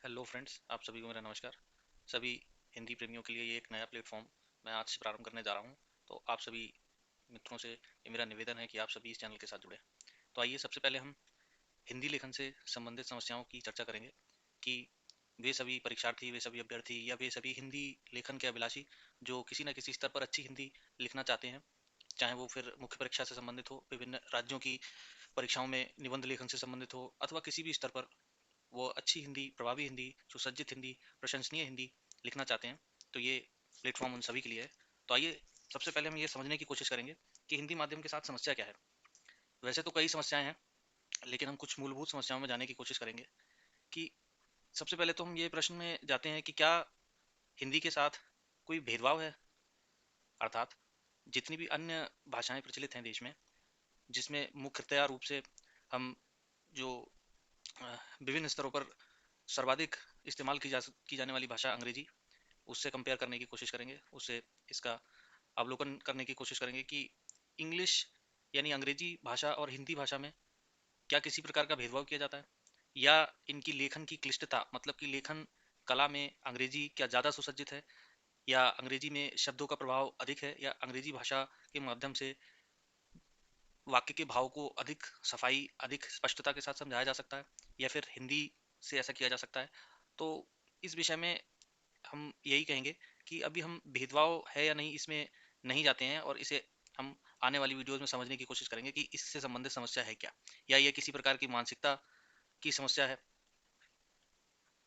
Hello friends, आप सभी को मेरा नमस्कार। सभी हिंदी प्रेमियों के लिए ये एक नया प्लेटफॉर्म मैं आज से प्रारंभ करने जा रहा हूँ। तो आप सभी मित्रों से ये मेरा निवेदन है कि आप सभी इस चैनल के साथ जुड़े। तो आइए सबसे पहले हम हिंदी लेखन से संबंधित समस्याओं की चर्चा करेंगे कि वे सभी परीक्षार्थी, वे सभी अभ्यर्थी या वे सभी हिंदी लेखन के अभिलाषी जो किसी न किसी स्तर पर अच्छी हिंदी लिखना चाहते हैं, चाहे वो फिर मुख्य परीक्षा से संबंधित हो, विभिन्न राज्यों की परीक्षाओं में निबंध लेखन से संबंधित हो, अथवा किसी भी स्तर पर वो अच्छी हिंदी, प्रभावी हिंदी, सुसज्जित हिंदी, प्रशंसनीय हिंदी लिखना चाहते हैं, तो ये प्लेटफॉर्म उन सभी के लिए है। तो आइए सबसे पहले हम ये समझने की कोशिश करेंगे कि हिंदी माध्यम के साथ समस्या क्या है। वैसे तो कई समस्याएं हैं, लेकिन हम कुछ मूलभूत समस्याओं में जाने की कोशिश करेंगे कि सबसे पहले तो हम ये प्रश्न में जाते हैं कि क्या हिंदी के साथ कोई भेदभाव है। अर्थात जितनी भी अन्य भाषाएं प्रचलित हैं देश में, जिसमें मुख्यतया रूप से हम जो अ, विभिन्न स्तरों पर सर्वाधिक इस्तेमाल की जाने वाली भाषा अंग्रेजी, उससे कंपेयर करने की कोशिश करेंगे, उससे इसका अवलोकन करने की कोशिश करेंगे कि इंग्लिश यानी अंग्रेजी भाषा और हिंदी भाषा में क्या किसी प्रकार का भेदभाव किया जाता है, या इनकी लेखन की क्लिष्टता, मतलब कि लेखन कला में अंग्रेजी क्या ज़्यादा सुसज्जित है, या अंग्रेजी में शब्दों का प्रभाव अधिक है, या अंग्रेजी भाषा के माध्यम से वाक्य के भाव को अधिक सफाई, अधिक स्पष्टता के साथ समझाया जा सकता है, या फिर हिंदी से ऐसा किया जा सकता है। तो इस विषय में हम यही कहेंगे कि अभी हम भेदभाव है या नहीं इसमें नहीं जाते हैं, और इसे हम आने वाली वीडियोस में समझने की कोशिश करेंगे कि इससे संबंधित समस्या है क्या, या ये किसी प्रकार की मानसिकता की समस्या है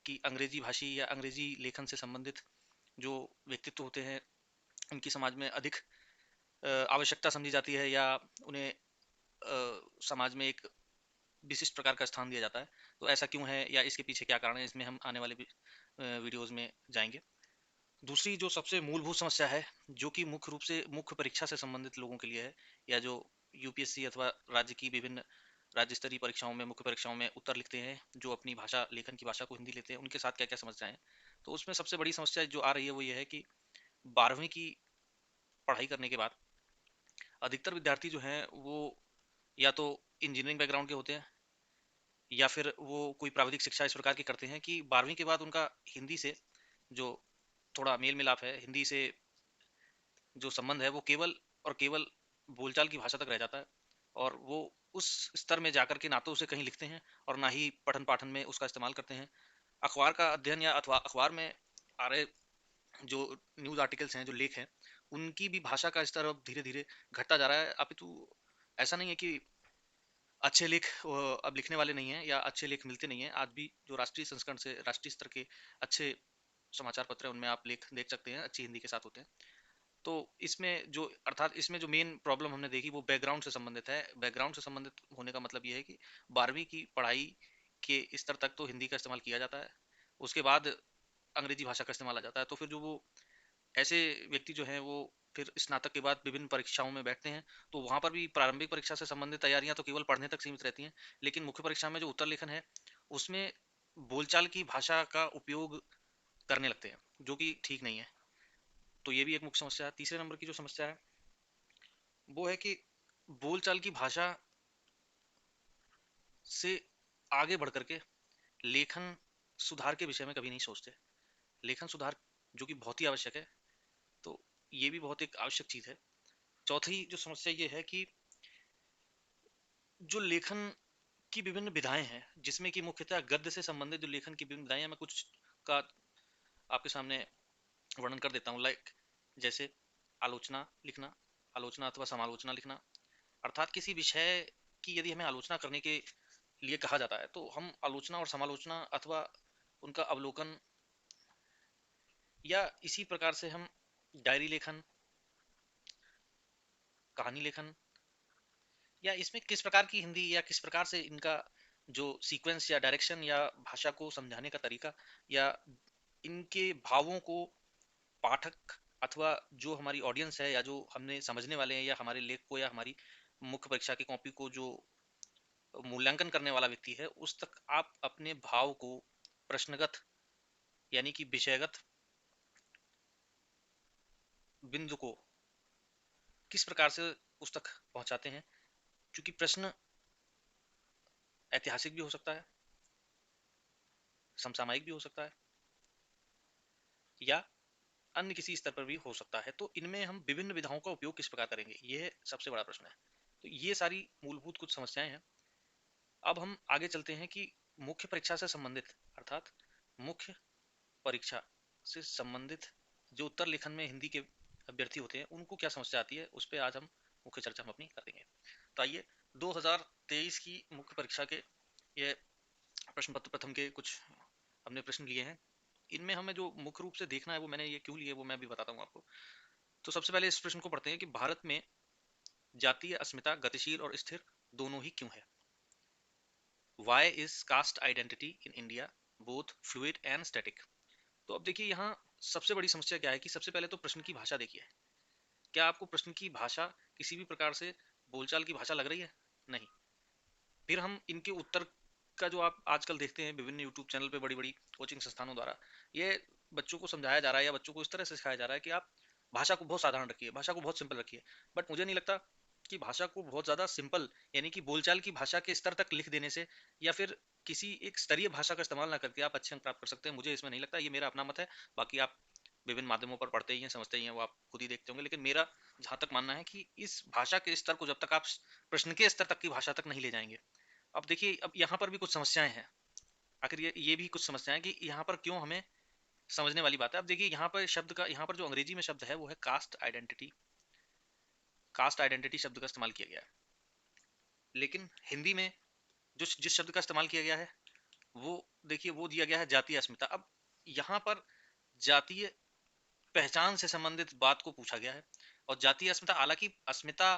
कि अंग्रेजी भाषी या अंग्रेजी लेखन से संबंधित जो व्यक्तित्व होते हैं उनकी समाज में अधिक आवश्यकता समझी जाती है, या उन्हें समाज में एक विशिष्ट प्रकार का स्थान दिया जाता है। तो ऐसा क्यों है, या इसके पीछे क्या कारण है, इसमें हम आने वाले वीडियोस में जाएंगे। दूसरी जो सबसे मूलभूत समस्या है, जो कि मुख्य रूप से मुख्य परीक्षा से संबंधित लोगों के लिए है, या जो यूपीएससी अथवा राज्य की विभिन्न राज्य स्तरीय परीक्षाओं में, मुख्य परीक्षाओं में उत्तर लिखते हैं, जो अपनी भाषा, लेखन की भाषा को हिंदी लेते हैं, उनके साथ क्या क्या समस्याएं हैं। तो उसमें सबसे बड़ी समस्या जो आ रही है वो ये है कि 12वीं की पढ़ाई करने के बाद अधिकतर विद्यार्थी जो हैं वो या तो इंजीनियरिंग बैकग्राउंड के होते हैं, या फिर वो कोई प्राविधिक शिक्षा इस प्रकार की करते हैं कि 12वीं के बाद उनका हिंदी से जो थोड़ा मेल मिलाप है, हिंदी से जो संबंध है वो केवल और केवल बोलचाल की भाषा तक रह जाता है, और वो उस स्तर में जाकर के ना तो उसे कहीं लिखते हैं और ना ही पठन पाठन में उसका इस्तेमाल करते हैं। अखबार का अध्ययन या अथवा अखबार में आ रहे जो न्यूज आर्टिकल्स हैं, जो लेख हैं, उनकी भी भाषा का स्तर अब धीरे धीरे घटता जा रहा है। अपितु ऐसा नहीं है कि अच्छे लेख अब लिखने वाले नहीं हैं, या अच्छे लेख मिलते नहीं हैं। आज भी जो राष्ट्रीय संस्करण से राष्ट्रीय स्तर के अच्छे समाचार पत्र है, उनमें आप लेख देख सकते हैं, अच्छी हिंदी के साथ होते हैं। तो इसमें जो, अर्थात इसमें जो मेन प्रॉब्लम हमने देखी वो बैकग्राउंड से संबंधित है। बैकग्राउंड से संबंधित होने का मतलब ये है कि 12वीं की पढ़ाई के स्तर तक तो हिंदी का इस्तेमाल किया जाता है, उसके बाद अंग्रेजी भाषा का इस्तेमाल आ जाता है। तो फिर जो वो ऐसे व्यक्ति जो हैं वो फिर स्नातक के बाद विभिन्न परीक्षाओं में बैठते हैं, तो वहाँ पर भी प्रारंभिक परीक्षा से संबंधित तैयारियां तो केवल पढ़ने तक सीमित रहती हैं, लेकिन मुख्य परीक्षा में जो उत्तर लेखन है उसमें बोलचाल की भाषा का उपयोग करने लगते हैं, जो कि ठीक नहीं है। तो ये भी एक मुख्य समस्या है। तीसरे नंबर की जो समस्या है वो है कि बोलचाल की भाषा से आगे बढ़ करके लेखन सुधार के विषय में कभी नहीं सोचते। लेखन सुधार जो कि बहुत ही आवश्यक है, तो ये भी बहुत एक आवश्यक चीज है। चौथी जो समस्या ये है कि जो लेखन की विभिन्न विधाएं हैं, जिसमें कि मुख्यतः गद्य से संबंधित जो लेखन की विभिन्न विधाएं हैं, मैं कुछ का आपके सामने वर्णन कर देता हूँ। लाइक जैसे आलोचना लिखना, आलोचना अथवा समालोचना लिखना। अर्थात किसी विषय की यदि हमें आलोचना करने के लिए कहा जाता है, तो हम आलोचना और समालोचना अथवा उनका अवलोकन, या इसी प्रकार से हम डायरी लेखन, कहानी लेखन, या इसमें किस प्रकार की हिंदी या किस प्रकार से इनका जो सीक्वेंस या डायरेक्शन या भाषा को समझाने का तरीका, या इनके भावों को पाठक अथवा जो हमारी ऑडियंस है, या जो हमने समझने वाले हैं, या हमारे लेख को, या हमारी मुख्य परीक्षा की कॉपी को जो मूल्यांकन करने वाला व्यक्ति है, उस तक आप अपने भाव को प्रश्नगत यानी कि विषयगत बिंदु को किस प्रकार से उस तक पहुंचाते हैं। क्योंकि प्रश्न ऐतिहासिक भी हो सकता है, समसामयिक भी हो सकता है या अन्य किसी स्तर पर भी हो सकता है। तो इनमें हम विभिन्न विधाओं का उपयोग किस प्रकार करेंगे, यह सबसे बड़ा प्रश्न है। तो ये सारी मूलभूत कुछ समस्याएं हैं। अब हम आगे चलते हैं कि मुख्य परीक्षा से संबंधित, अर्थात मुख्य परीक्षा से संबंधित जो उत्तर लेखन में हिंदी के अभ्यर्थी होते हैं उनको क्या समस्या आती है, उस पर आज हम मुख्य चर्चा हम अपनी कर देंगे। तो आइए 2023 की मुख्य परीक्षा के ये प्रश्न पत्र प्रथम के कुछ हमने प्रश्न लिए हैं। इनमें हमें जो मुख्य रूप से देखना है, वो मैंने ये क्यों लिए वो मैं भी बताता हूँ आपको। तो सबसे पहले इस प्रश्न को पढ़ते हैं कि भारत में जातीय अस्मिता गतिशील और स्थिर दोनों ही क्यों है। Why is caste identity in India both fluid and static? तो अब देखिए यहाँ सबसे बड़ी समस्या क्या है कि सबसे पहले तो प्रश्न की भाषा देखिए। क्या आपको प्रश्न की भाषा किसी भी प्रकार से बोलचाल की भाषा लग रही है? नहीं। फिर हम इनके उत्तर का जो आप आजकल देखते हैं विभिन्न यूट्यूब चैनल पे बड़ी बड़ी कोचिंग संस्थानों द्वारा ये बच्चों को समझाया जा रहा है या बच्चों को इस तरह से सिखाया जा रहा है कि आप भाषा को बहुत साधारण रखिए, भाषा को बहुत सिंपल रखिए। बट मुझे नहीं लगता कि भाषा को बहुत ज्यादा सिंपल यानी कि बोलचाल की भाषा के स्तर तक लिख देने से या फिर किसी एक स्तरीय भाषा का इस्तेमाल ना करके आप अच्छे अंक प्राप्त कर सकते हैं। मुझे इसमें नहीं लगता, ये मेरा अपना मत है। बाकी आप विभिन्न माध्यमों पर पढ़ते ही हैं, समझते ही हैं, वो आप खुद ही देखते होंगे। लेकिन मेरा जहां तक मानना है कि इस भाषा के स्तर को जब तक आप प्रश्न के स्तर तक की भाषा तक नहीं ले जाएंगे। अब देखिए अब यहाँ पर भी कुछ समस्याएं हैं। आखिर ये भी कुछ समस्याएं कि यहाँ पर क्यों हमें समझने वाली बात है। अब देखिए यहाँ पर शब्द का, यहाँ पर जो अंग्रेजी में शब्द है वो है कास्ट आइडेंटिटी। कास्ट आइडेंटिटी शब्द का इस्तेमाल किया गया है, लेकिन हिंदी में जो जिस शब्द का इस्तेमाल किया गया है वो देखिए वो दिया गया है जातीय अस्मिता। अब यहाँ पर जातीय पहचान से संबंधित बात को पूछा गया है और जातीय अस्मिता, हालांकि अस्मिता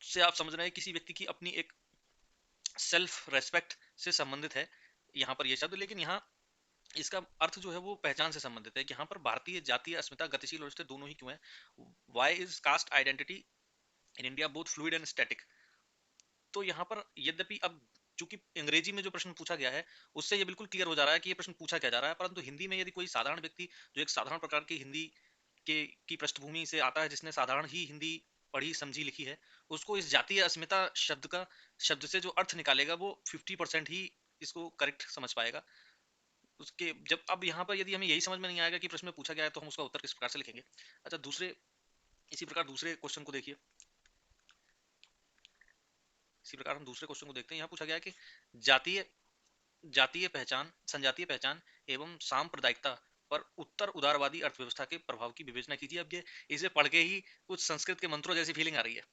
से आप समझ रहे हैं किसी व्यक्ति की अपनी एक सेल्फ रेस्पेक्ट से संबंधित है यहाँ पर ये शब्द, लेकिन यहाँ इसका अर्थ जो है वो पहचान से संबंधित है कि यहाँ पर भारतीय जातीय अस्मिता गतिशील और स्थिर दोनों ही क्यों है। Why is caste identity in India both fluid and static. तो यहाँ पर यद्यपि अब चूंकि अंग्रेजी में जो प्रश्न पूछा गया है उससे ये बिल्कुल क्लियर हो जा रहा है कि ये प्रश्न पूछा क्या जा रहा है, परंतु हिंदी में यदि कोई साधारण व्यक्ति जो एक साधारण प्रकार की हिंदी के की पृष्ठभूमि से आता है, जिसने साधारण ही हिंदी पढ़ी समझी लिखी है, उसको इस जातीय अस्मिता शब्द से जो अर्थ निकालेगा वो 50% ही इसको करेक्ट समझ पाएगा। उसके जब अब यहाँ पर यदि हमें यही समझ में नहीं आएगा कि प्रश्न में पूछा गया है तो हम उसका उत्तर किस प्रकार से लिखेंगे। अच्छा, दूसरे इसी प्रकार दूसरे क्वेश्चन को देखिए। इसी प्रकार हम दूसरे क्वेश्चन को देखते हैं। यहाँ पूछा गया है कि जातीय जातीय पहचान, संजातीय पहचान एवं सांप्रदायिकता पर उत्तर उदारवादी अर्थव्यवस्था के प्रभाव की विवेचना कीजिए। अब ये इसे पढ़ के ही कुछ संस्कृत के मंत्रों जैसी फीलिंग आ रही है।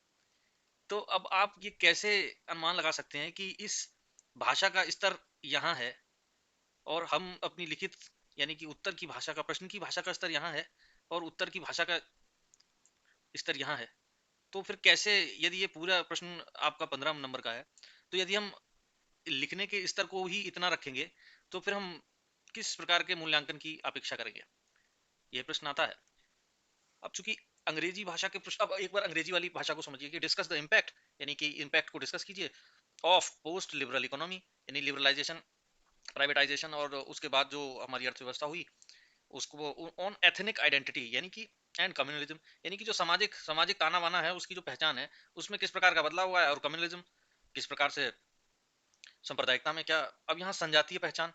तो अब आप ये कैसे अनुमान लगा सकते हैं कि इस भाषा का स्तर यहाँ है और हम अपनी लिखित यानी कि उत्तर की भाषा का, प्रश्न की भाषा का स्तर यहाँ है और उत्तर की भाषा का स्तर यहाँ है। तो फिर कैसे, यदि ये पूरा प्रश्न आपका 15 नंबर का है तो यदि हम लिखने के स्तर को ही इतना रखेंगे तो फिर हम किस प्रकार के मूल्यांकन की अपेक्षा करेंगे, यह प्रश्न आता है। अब चूंकि अंग्रेजी भाषा के प्रश्न, अब एक बार अंग्रेजी वाली भाषा को समझिए कि डिस्कस द इम्पैक्ट, यानी कि इम्पैक्ट को डिस्कस कीजिए ऑफ पोस्ट लिबरल इकोनॉमी, यानी लिबरलाइजेशन, प्राइवेटाइजेशन और उसके बाद जो हमारी अर्थव्यवस्था हुई उसको ऑन एथनिक आइडेंटिटी यानी कि एंड कम्युनलिज्म, यानी कि जो सामाजिक सामाजिक ताना बाना है उसकी जो पहचान है उसमें किस प्रकार का बदलाव हुआ है, और कम्युनलिज्म किस प्रकार से सांप्रदायिकता में क्या। अब यहाँ संजातीय पहचान,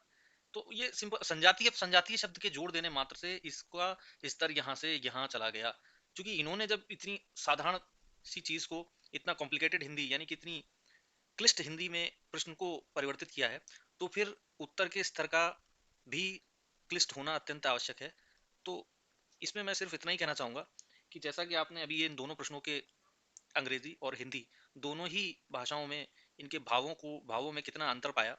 तो ये सिंपल संजातीय संजातीय शब्द के जोड़ देने मात्र से इसका स्तर यहाँ से यहाँ चला गया। क्योंकि इन्होंने जब इतनी साधारण सी चीज को इतना कॉम्प्लिकेटेड हिंदी यानी कि इतनी क्लिष्ट हिंदी में प्रश्न को परिवर्तित किया है तो फिर उत्तर के स्तर का भी क्लिष्ट होना अत्यंत आवश्यक है। तो इसमें मैं सिर्फ इतना ही कहना चाहूंगा कि जैसा कि आपने अभी ये इन दोनों प्रश्नों के अंग्रेजी और हिंदी दोनों ही भाषाओं में इनके भावों में कितना अंतर पाया,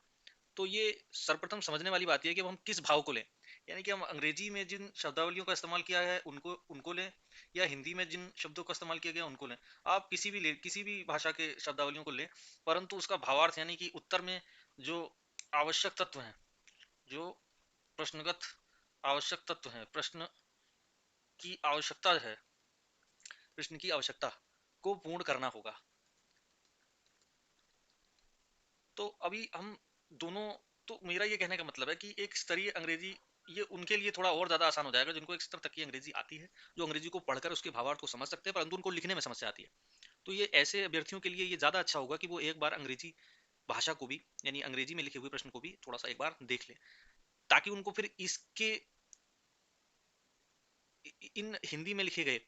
तो ये सर्वप्रथम समझने वाली बात यह है कि अब हम किस भाव को लें। यानी कि हम अंग्रेजी में जिन शब्दावलियों का इस्तेमाल किया है उनको उनको लें या हिंदी में जिन शब्दों का इस्तेमाल किया गया उनको लें। आप किसी भी भाषा के शब्दावलियों को लें, परंतु उसका भावार्थ यानी कि उत्तर में जो आवश्यक तत्व हैं, जो प्रश्नगत आवश्यक तत्व हैं, प्रश्न की आवश्यकता है, प्रश्न की आवश्यकता को पूर्ण करना होगा। तो अभी हम दोनों, तो मेरा ये कहने का मतलब है कि एक स्तरीय अंग्रेजी ये उनके लिए थोड़ा और ज्यादा आसान हो जाएगा जिनको एक स्तर तक की अंग्रेजी आती है, जो अंग्रेजी को पढ़कर उसके भावार्थ को समझ सकते हैं परंतु उनको लिखने में समस्या आती है। तो ये ऐसे अभ्यर्थियों के लिए ये ज्यादा अच्छा होगा कि वो एक बार अंग्रेजी भाषा को भी यानी अंग्रेजी में लिखे हुए प्रश्न को भी थोड़ा सा एक बार देख ले। ताकि उनको फिर इसके इन हिंदी में लिखे गए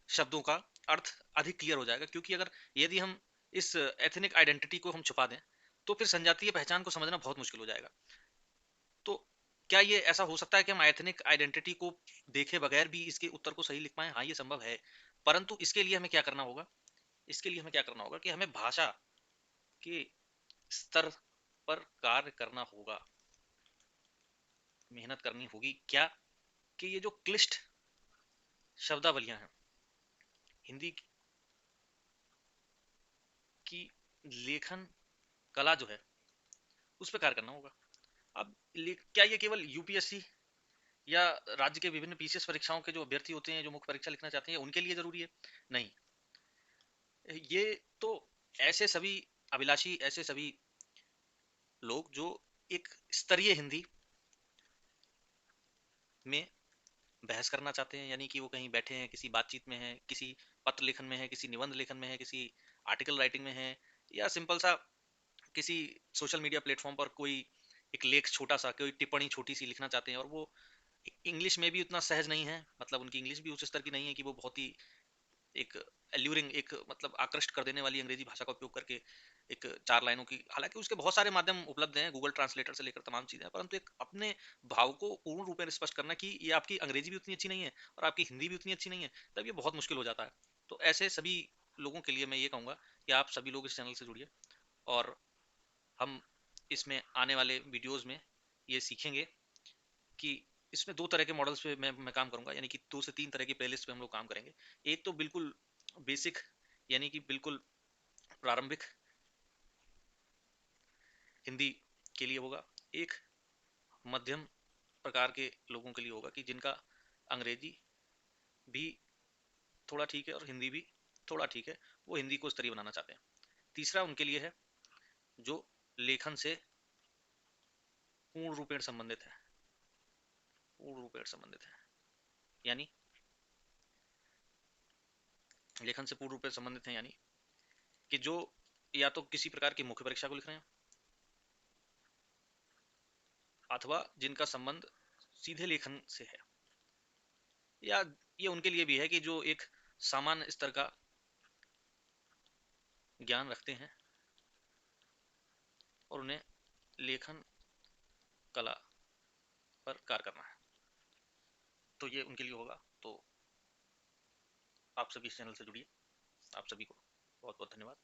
शब्दों का अर्थ अधिक क्लियर हो जाएगा। क्योंकि अगर यदि हम इस एथनिक आइडेंटिटी को हम छुपा दें तो फिर संजातीय पहचान को समझना बहुत मुश्किल हो जाएगा। तो क्या ये ऐसा हो सकता है कि हम एथनिक आइडेंटिटी को देखे बगैर भी इसके उत्तर को सही लिख पाए? हाँ, ये संभव है। परंतु इसके लिए हमें क्या करना होगा? इसके लिए हमें क्या करना होगा कि हमें भाषा के स्तर पर कार्य करना होगा, मेहनत करनी होगी। क्या कि ये जो क्लिष्ट शब्दावलियां हैं हिंदी की, लेखन कला जो है उस पर कार्य करना होगा। अब क्या ये केवल यूपीएससी या राज्य के विभिन्न पीसीएस परीक्षाओं के जो अभ्यर्थी होते हैं, जो मुख्य परीक्षा लिखना चाहते हैं, उनके लिए जरूरी है? नहीं। ये तो ऐसे सभी अभिलाषी, ऐसे सभी लोग जो एक स्तरीय हिंदी में बहस करना चाहते हैं, यानी कि वो कहीं बैठे हैं, किसी बातचीत में है, किसी पत्र लेखन में है, किसी निबंध लेखन में है, किसी आर्टिकल राइटिंग में है, या सिंपल सा किसी सोशल मीडिया प्लेटफॉर्म पर कोई एक लेख छोटा सा, कोई टिप्पणी छोटी सी लिखना चाहते हैं, और वो इंग्लिश में भी उतना सहज नहीं है, मतलब उनकी इंग्लिश भी उस स्तर की नहीं है कि वो बहुत ही एक एल्यूरिंग, एक मतलब आकृष्ट कर देने वाली अंग्रेजी भाषा का उपयोग करके एक 4 लाइनों की, हालांकि उसके बहुत सारे माध्यम उपलब्ध हैं, गूगल ट्रांसलेटर से लेकर तमाम चीजें हैं, परंतु एक अपने भाव को पूर्ण रूप में स्पष्ट करना कि ये आपकी अंग्रेजी भी उतनी अच्छी नहीं है और आपकी हिंदी भी उतनी अच्छी नहीं है, तब ये बहुत मुश्किल हो जाता है। तो ऐसे सभी लोगों के लिए मैं ये कहूंगा कि आप सभी लोग इस चैनल से जुड़िए, और हम इसमें आने वाले वीडियोस में ये सीखेंगे कि इसमें 2 तरह के मॉडल्स पे मैं काम करूंगा, यानी कि 2 से 3 तरह की प्लेलिस्ट पे हम लोग काम करेंगे। एक तो बिल्कुल बेसिक, यानी कि बिल्कुल प्रारंभिक हिंदी के लिए होगा। एक मध्यम प्रकार के लोगों के लिए होगा कि जिनका अंग्रेजी भी थोड़ा ठीक है और हिंदी भी थोड़ा ठीक है, वो हिंदी को स्तरीय बनाना चाहते हैं। तीसरा उनके लिए है जो लेखन से पूर्ण रूपेण संबंधित है, पूर्ण रूपेण संबंधित है, यानी लेखन से पूर्ण रूपेण संबंधित है, यानी कि जो या तो किसी प्रकार की मुख्य परीक्षा को लिख रहे हैं, अथवा जिनका संबंध सीधे लेखन से है, या ये उनके लिए भी है कि जो एक सामान्य स्तर का ज्ञान रखते हैं और उन्हें लेखन कला पर कार्य करना है, तो ये उनके लिए होगा। तो आप सभी इस चैनल से जुड़िए। आप सभी को बहुत बहुत धन्यवाद।